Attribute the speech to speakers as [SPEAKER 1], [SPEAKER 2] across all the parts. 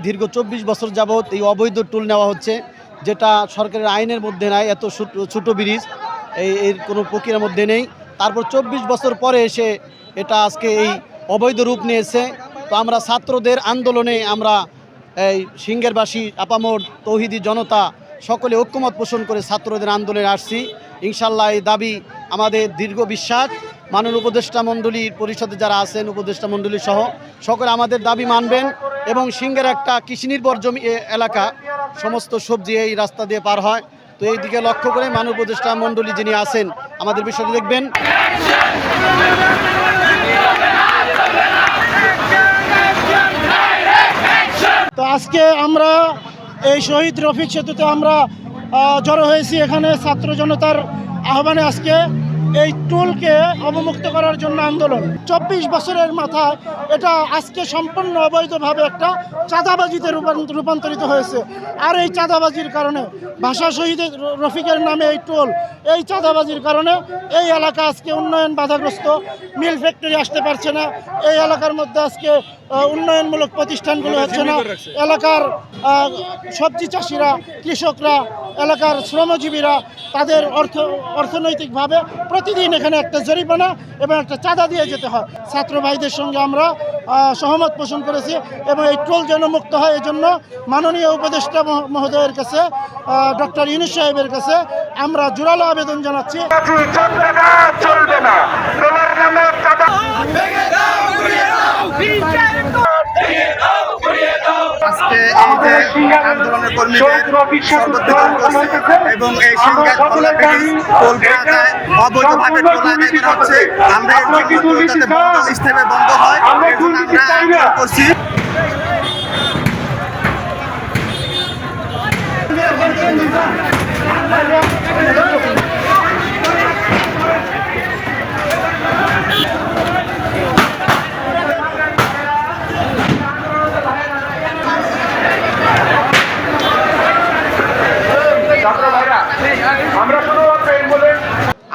[SPEAKER 1] দীর্ঘ 24 বছর যাবৎ এই অবৈধ টুল নেওয়া হচ্ছে, যেটা সরকারের আইনের মধ্যে নাই। এত ছোট ব্রিজ এর কোনো প্রক্রিয়ার মধ্যে নেই। তারপর 24 বছর পরে এসে এটা আজকে এই অবৈধ রূপ নিয়েছে। তো আমরা ছাত্রদের আন্দোলনে আমরা এই সিংহেরবাসী, আপামর, তৌহিদি জনতা সকলে ঐক্যমত পোষণ করে ছাত্রদের আন্দোলনে আসছি। ইনশাল্লাহ এই দাবি আমাদের দীর্ঘ বিশ্বাস, মাননীয় উপদেষ্টা মণ্ডলীর পরিষদে যারা আছেন, উপদেষ্টা মণ্ডলী সহ সকলে আমাদের দাবি মানবেন। এবং সিংহের একটা কৃষি নির্ভর জমি এলাকা, সমস্ত সবজি এই রাস্তা দিয়ে পার হয়। তো এই দিকে লক্ষ্য করে মাননীয় উপদেষ্টা মণ্ডলী যিনি আছেন আমাদের বিষয়টি দেখবেন।
[SPEAKER 2] তো আজকে আমরা এই শহীদ রফিক সেতুতে আমরা জড়ো হয়েছি। এখানে ছাত্র জনতার আহ্বানে আজকে এই টুলকে অবমুক্ত করার জন্য আন্দোলন। 24 বছরের মাথায় এটা আজকে সম্পূর্ণ অবৈধভাবে একটা চাঁদাবাজিতে রূপান্তরিত হয়েছে। আর এই চাঁদাবাজির কারণে, ভাষা শহীদ রফিকের নামে এই টোল, এই চাঁদাবাজির কারণে এই এলাকা আজকে উন্নয়ন বাধাগ্রস্ত। মিল ফ্যাক্টরি আসতে পারছে না, এই এলাকার মধ্যে আজকে উন্নয়নমূলক প্রতিষ্ঠানগুলো হচ্ছে না। এলাকার সবজি চাষিরা, কৃষকরা, এলাকার শ্রমজীবীরা তাদের অর্থনৈতিকভাবে প্রতিদিন এখানে একটা জরিমানা এবং একটা চাঁদা দিয়ে যেতে হয়। ছাত্র ভাইদের সঙ্গে আমরা সহমত পোষণ করেছি এবং এই টোল যেন মুক্ত হয়, এজন্য মাননীয় উপদেষ্টা মহোদয়ের কাছে, ডক্টর ইউনূস সাহেবের কাছে আমরা জোরালো আবেদন জানাচ্ছি।
[SPEAKER 3] আজকে এই যে আন্দোলনের কর্মীদের এবং এই সিংহের কলকাতায় অবৈধভাবে টোল আদায় করা হচ্ছে, আমরা এর জন্য টোল যাতে স্থায়ীভাবে বন্ধ হয় এর জন্য আমরা আন্দোলন করছি।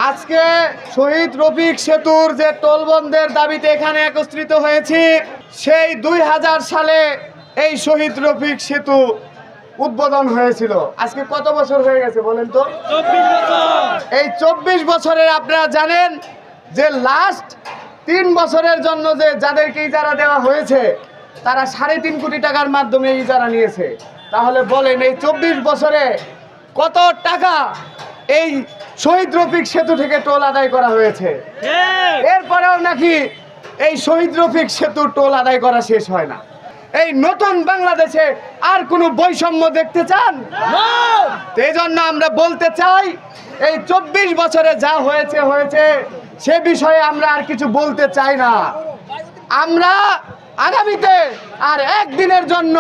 [SPEAKER 4] আজকে শহীদ রফিক সেতুর যে টোল বন্ধের দাবিতে এখানে একত্রিত হয়েছি, সেই 2000 সালে এই শহীদ রফিক সেতু উদ্বোধন হয়েছিল। আজকে কত বছর হয়ে গেছে বলেন তো? 24 বছর। এই 24 বছরের আপনারা জানেন যে লাস্ট 3 বছরের জন্য যে যাদেরকে ইজারা দেওয়া হয়েছে তারা 3.5 কোটি টাকার মাধ্যমে ইজারা নিয়েছে। তাহলে বলেন এই 24 বছরে কত টাকা এই শহীদ রফিক সেতু থেকে টোল আদায় করা হয়েছে। এরপরেও নাকি এই শহীদ রফিক সেতু টোল আদায় করা শেষ হয় না। এই নতুন বাংলাদেশে আর কোনো বৈষম্য দেখতে চান? এই জন্য আমরা বলতে চাই, এই 24 বছরে যা হয়েছে সে বিষয়ে আমরা আর কিছু বলতে চাই না। আমরা আগামীতে আর একদিনের জন্য,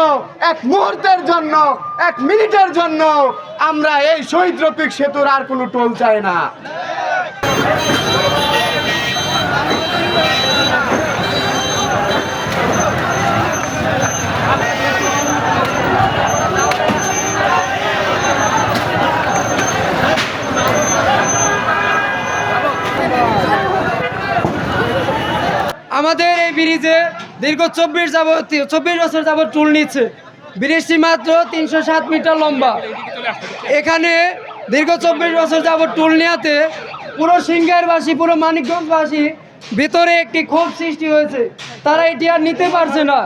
[SPEAKER 4] এক মুহূর্তের জন্য, এক মিনিটের জন্য আমরা এই শহীদ রফিক সেতুর আর কোনো টোল চাই না।
[SPEAKER 5] আমাদের এই ব্রিজে দীর্ঘ 24 বছর যাবত টুল নিচ্ছে। ব্রিজটি মাত্র 307 মিটার লম্বা। এখানে দীর্ঘ 24 বছর যাবত টুল নেওয়াতে পুরো সিংহেরবাসী, পুরো মানিকগঞ্জবাসী ভিতরে একটি ক্ষোভ সৃষ্টি হয়েছে। তারা এটি আর নিতে পারছে না।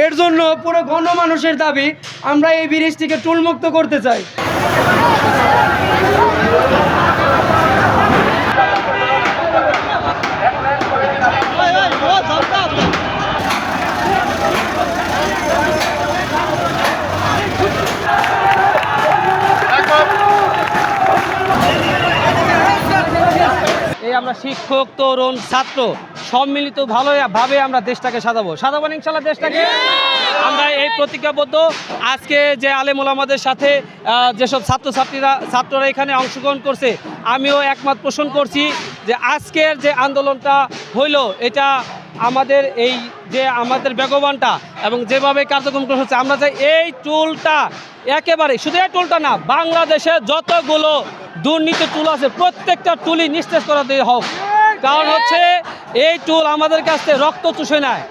[SPEAKER 5] এর জন্য পুরো গণমানুষের দাবি, আমরা এই ব্রিজটিকে টুল মুক্ত করতে চাই। আমরা শিক্ষক, তরুণ, ছাত্র সম্মিলিত ভালোভাবে আমরা দেশটাকে সাজাবো না ইনশাল্লাহ। দেশটাকে আমরা এই প্রতিজ্ঞাবদ্ধ। আজকে যে আলেম ওলামাদের সাথে যেসব ছাত্ররা এখানে অংশগ্রহণ করছে, আমিও একমত পোষণ করছি যে আজকের যে আন্দোলনটা হইল, এটা আমাদের এই যে আমাদের বেগবানটা এবং যেভাবে কার্যক্রম হচ্ছে, আমরা চাই এই টুলটা একেবারে, শুধু এই টুলটা না, বাংলাদেশে যতগুলো দুর্নীতি টুল আছে প্রত্যেকটা টুলই নিঃশেষ করা দিয়ে হোক। কারণ হচ্ছে এই টুল আমাদের কাছে রক্ত চুষে নেয়।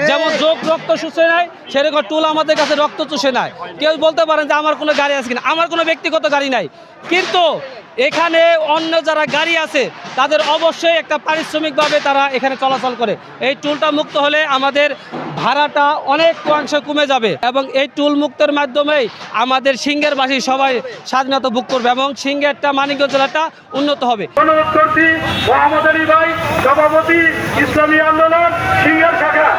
[SPEAKER 5] যেমন যোগ রক্ত শুষে নেয়, সেরকম টুল আমাদের কাছে রক্ত চুষে নেয়। কেউ বলতে পারেন যে আমার কোনো গাড়ি আছে কিনা, আমার কোনো ব্যক্তিগত গাড়ি নাই, কিন্তু এখানে অন্য যারা গাড়ি আছে তাদের অবশ্যই একটা পারিশ্রমিকভাবে তারা এখানে চলাচল করে। এই টুলটা মুক্ত হলে আমাদের ভাড়াটা অনেক অংশে কমে যাবে এবং এই টুল মুক্তের মাধ্যমেই আমাদের সিংহের বাসী সবাই স্বাধীনতা ভোগ করবে এবং সিংহেরটা মানিকগঞ্জ জেলাটা উন্নত হবে।
[SPEAKER 6] অনুরোধ করছি মোহাম্মদ আলী ভাই, সভাপতি ইসলামী আন্দোলন সিংহের শাখা।